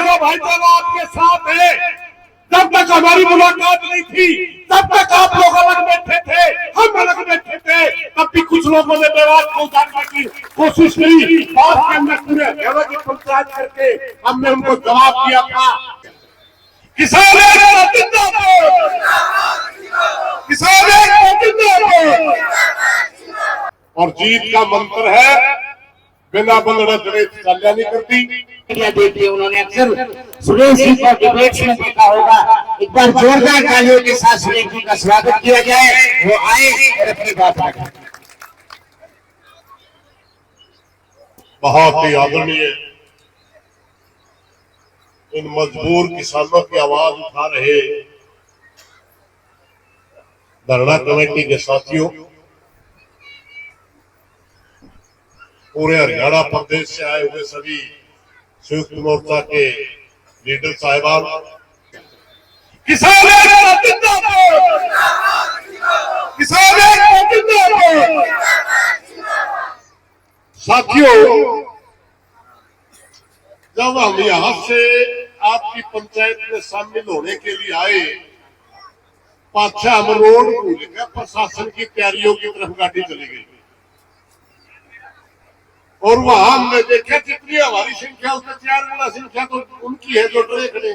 का भाईचारा आपके साथ है। जब तक हमारी मुलाकात नहीं थी तब तक आप लोग अलग बैठे थे, हम अलग बैठे थे, तब भी कुछ लोगों ने मेवात को उजागर की कोशिश की। बाद के अंदर पूरे हरियाणा की पंचायत करके हमने उनको जवाब दिया था, किसान किसान और जीत का मंत्र है बिना बंदड़ा जड़े चाल्या नहीं करती। देखिए उन्होंने अक्सर सुरेश जी को डिबेट्स में देखा होगा। एक बार जोरदार तालियों के साथ सुरेश जी का स्वागत किया जाए, वो आए और अपनी बात रखें। बहुत ही आदरणीय इन मजबूर किसानों की आवाज उठा रहे धरना कमेटी के साथियों, पूरे हरियाणा प्रदेश से आए हुए सभी संयुक्त मोर्चा के लीडर साहिबान, किसान साथियों, जब हम यहां से आपकी पंचायत में शामिल होने के लिए आए, पाछा हम रोड भूल गए, प्रशासन की तैयारियों की तरफ गाड़ी चली गई और वहां हमने देखा जितनी हमारी संख्या उससे 4 गुना संख्या तो उनकी है जो डरे खड़े,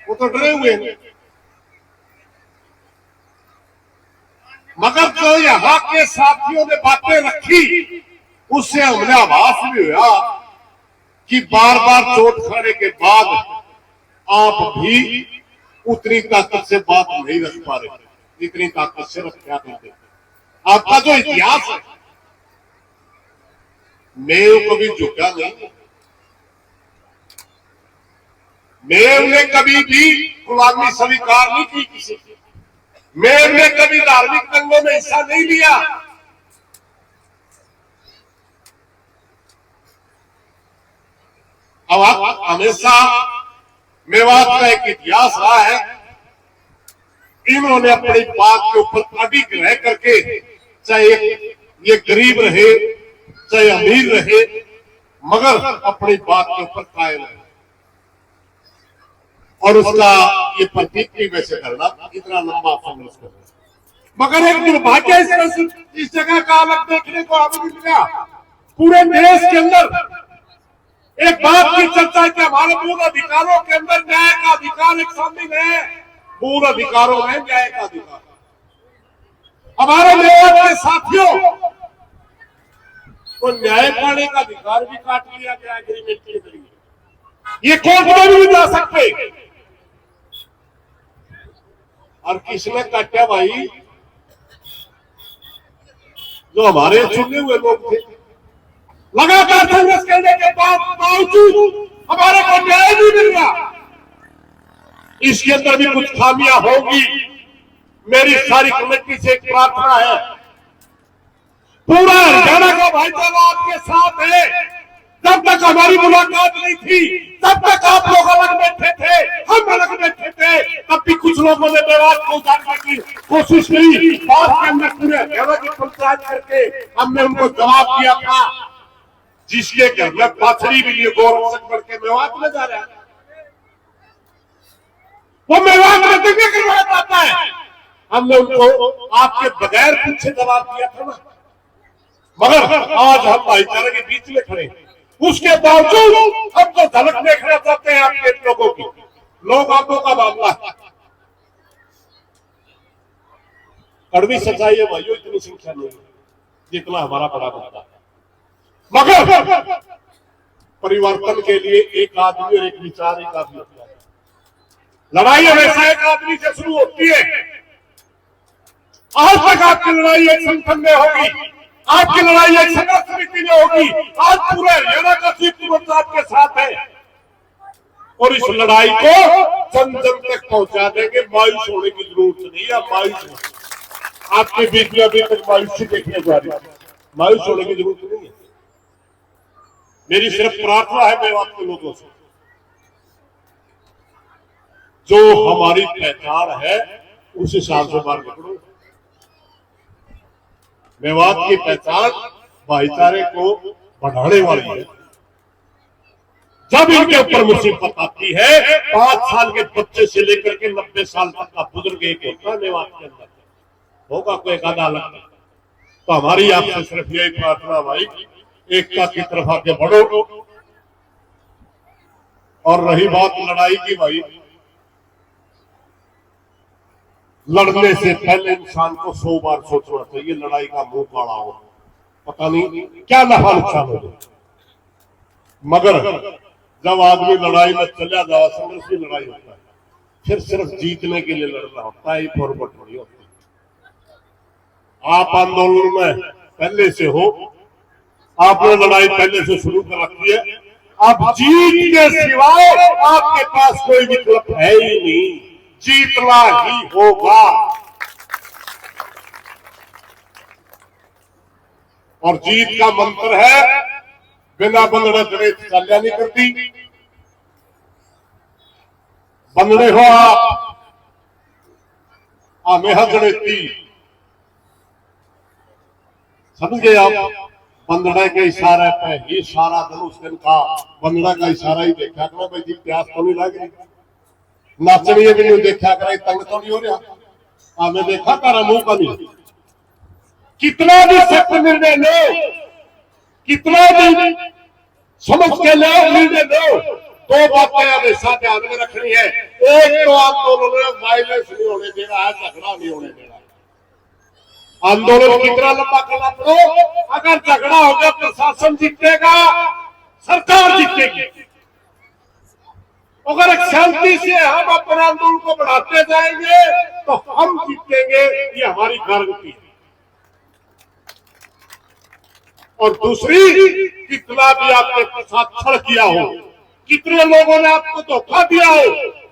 वो तो डरे हुए हैं। मगर जो यहाँ के साथियों ने बातें रखी उससे हमने आभास भी हुआ कि बार बार चोट खाने के बाद आप भी उतनी ताकत से बात नहीं रख पा रहे जितनी ताकत से रखा करते। आपका जो इतिहास है, मेव कभी झुका नहीं, मेव ने कभी भी गुलामी स्वीकार नहीं की किसी की, मेव ने कभी धार्मिक दंगों में हिस्सा नहीं लिया। अब हमेशा मेवात का एक इतिहास रहा है, इन्होंने अपनी बात के ऊपर अडिग रह करके, चाहे ये गरीब रहे चाहे अमीर रहे, मगर अपनी बात के ऊपर कायम रहे। और उसका ये प्रतीक भी वैसे करना इतना लंबा संघर्ष करना, मगर एक दुर्भाग्य इस जगह का अलग देखने को हमें मिला। पूरे देश के अंदर एक बात की चर्चा है कि हमारे मूल अधिकारों के अंदर न्याय का अधिकार एक शामिल है, मूल अधिकारों में न्याय का अधिकार। हमारे मेवात के साथियों को न्याय पाने का अधिकार भी काट लिया गया एग्रीमेंट के जरिए, ये कोर्ट में भी जा सकते। और किसने काटा भाई? जो हमारे चुने हुए लोग थे। लगातार संघर्ष करने के बावजूद हमारे को न्याय नहीं मिल रहा। इसके अंदर भी कुछ खामियां होंगी। मेरी सारी कमेटी से एक प्रार्थना है, पूरा हरियाणा का भाईचारा आपके साथ है। जब तक हमारी मुलाकात नहीं थी तब तक आप लोग अलग बैठे थे, हम अलग बैठे थे, तब भी कुछ लोगों ने मेवात को उजागर की कोशिश की। बाद के अंदर पूरे हरियाणा की पंचायत करके हमने उनको जवाब दिया था, जिसके घर में पाथरी भी लिए गोरक्षक बढ़ के मेवात में जा रहा है, वो मेवात में दंगे करवाना चाहता है। हमने उनको आपके बगैर पूछे जवाब दिया था ना, मगर आज हम भाईचारे के बीच में खड़े हैं, उसके बावजूद हम तो झलक देखना चाहते हैं आपके लोगों की। लोग आपको का मामला है, कड़वी सच्चाई है भाइयों, इतनी संख्या नहीं जितना हमारा बड़ा मुद्दा है, मगर परिवर्तन के लिए एक आदमी और एक विचार एक आदमी होता है। लड़ाई हमेशा एक आदमी से शुरू होती है। आज तक आपकी लड़ाई एक संगठन में होगी, आपकी लड़ाई एक संघर्ष समिति में होगी। आज पूरे हरियाणा का संयुक्त मोर्चा आपके साथ है और इस लड़ाई को जन जन तक पहुंचा देंगे। मायूस होने की जरूरत नहीं है। मायूस आपके बीच में अभी तक मायूसी देखने को आ रही है, मायूस होने की जरूरत नहीं है। मेरी सिर्फ प्रार्थना है मेवात के लोगों से, जो हमारी पहचान है उस हिसाब से बाहर निकलो। मेवात की पहचान भाईचारे को बढ़ाने वाली है, जब इनके ऊपर मुसीबत आती है 5 साल के बच्चे से लेकर के 90 साल तक का बुजुर्ग एक होता है मेवात के अंदर, होगा कोई एक अदालत। तो हमारी आपसे सिर्फ यही प्रार्थना भाई, एकता की तरफ आगे बढ़ो। और रही बात लड़ाई की भाई, लड़ने से पहले इंसान को 100 बार सोचना चाहिए, लड़ाई का मुंह काला हो, पता नहीं क्या नफा नुकसान हो जाए। मगर जब आदमी लड़ाई में चला जाए, संघर्ष की लड़ाई होता है, फिर सिर्फ जीतने के लिए लड़ना होता है, फॉरवर्ड थोड़ी होती है। आप आंदोलन में पहले से हो, आपने लड़ाई पहले से शुरू कर रखी है, अब जीत के सिवाय आपके पास कोई विकल्प है ही नहीं, जीतना ही होगा। और जीत का मंत्र है बिना बंदड़े गणेश चाल्या नहीं करती। बंदड़े हो आप आमेहा गणेती, समझ गए आप? बंदड़े के इशारे पे ही सारा दिन उस दिन का बंदड़ा का इशारा ही देखा करो भाई जी, प्यास तो नहीं लग रही, नाचनी भी नहीं देखा करे, तंग तो नहीं हो रहा। हमें देखा तारा मुंह का नहीं, कितना भी सख्त निर्णय लो, कितना भी समझ के लो निर्णय लो, 2 बातें हमेशा ध्यान में रखनी है। एक तो आंदोलन में वायलेंस नहीं होने देना है, झगड़ा नहीं होने देना है। आंदोलन कितना लंबा करना पड़ो, अगर झगड़ा होगा प्रशासन जीतेगा, सरकार जीतेगी। अगर शांति से हम अपने आंदोलन को बढ़ाते जाएंगे तो हम जीतेंगे, ये हमारी गारंटी है। और दूसरी, कितना भी आपके साथ छल किया हो, कितने लोगों ने आपको धोखा दिया हो,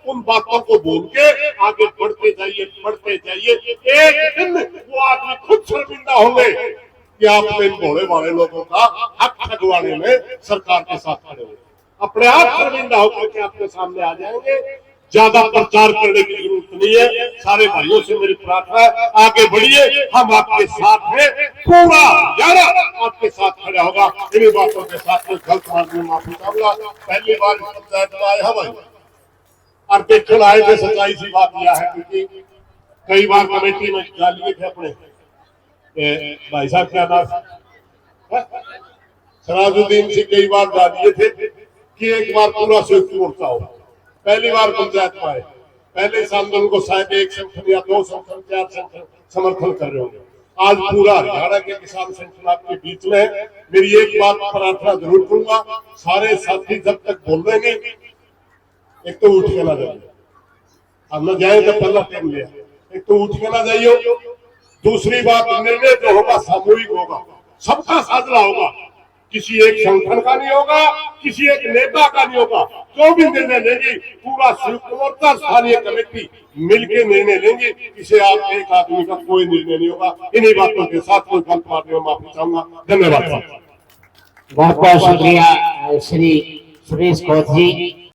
उन बातों को बोल के आगे बढ़ते जाइए, बढ़ते जाइए। एक दिन वो आदमी खुद शर्मिंदा होंगे कि आपने इन भोले भाले लोगों का हक ठगवाने में सरकार के साथ खड़े हो, अपने आप शर्मिंदा होकर के आपके सामने आ जाएंगे। ज्यादा प्रचार करने की जरूरत नहीं है। सारे भाइयों से मेरी प्रार्थना है, आगे बढ़िए, हम आपके साथ हैं, पूरा यारा आपके साथ खड़ा होगा। इन्हीं बातों के साथ में गलत मार्ग माफी चाहूंगा। पहली बार पंचायत में आया भाई, और देखने आए थे, सच्चाई सी बात यह है, क्योंकि कई बार कमेटी में डालिए थे अपने भाई साहब, क्या नाम सराजुद्दीन से कई बार डालिए थे कि एक बार पूरा संयुक्त मोर्चा हो। पहली बार पंचायत में आए, पहले इस आंदोलन को शायद 1 संगठन या 2 संगठन 4 संगठन समर्थन कर रहे होंगे। आज पूरा हरियाणा के किसान संगठन आपके बीच में है। मेरी एक बात प्रार्थना जरूर करूंगा, सारे साथी जब तक बोल देंगे, एक तो उठ के ना जाइए, हम न जाए तो पहला टाइम लिया, एक तो उठ के ना जाइए। दूसरी बात, निर्णय जो होगा सामूहिक होगा, सबका साझा होगा, किसी एक संगठन का नहीं होगा, किसी एक नेता का नहीं होगा। जो भी निर्णय लेंगे पूरा संयुक्त मोर्चा, स्थानीय कमेटी मिलकर निर्णय लेंगे, इसे आप एक आदमी का कोई निर्णय नहीं होगा। इन्हीं बातों के साथ कोई गलत मारने में माफी चाहूंगा। धन्यवाद। बहुत बहुत शुक्रिया श्री सुरेश खोत जी।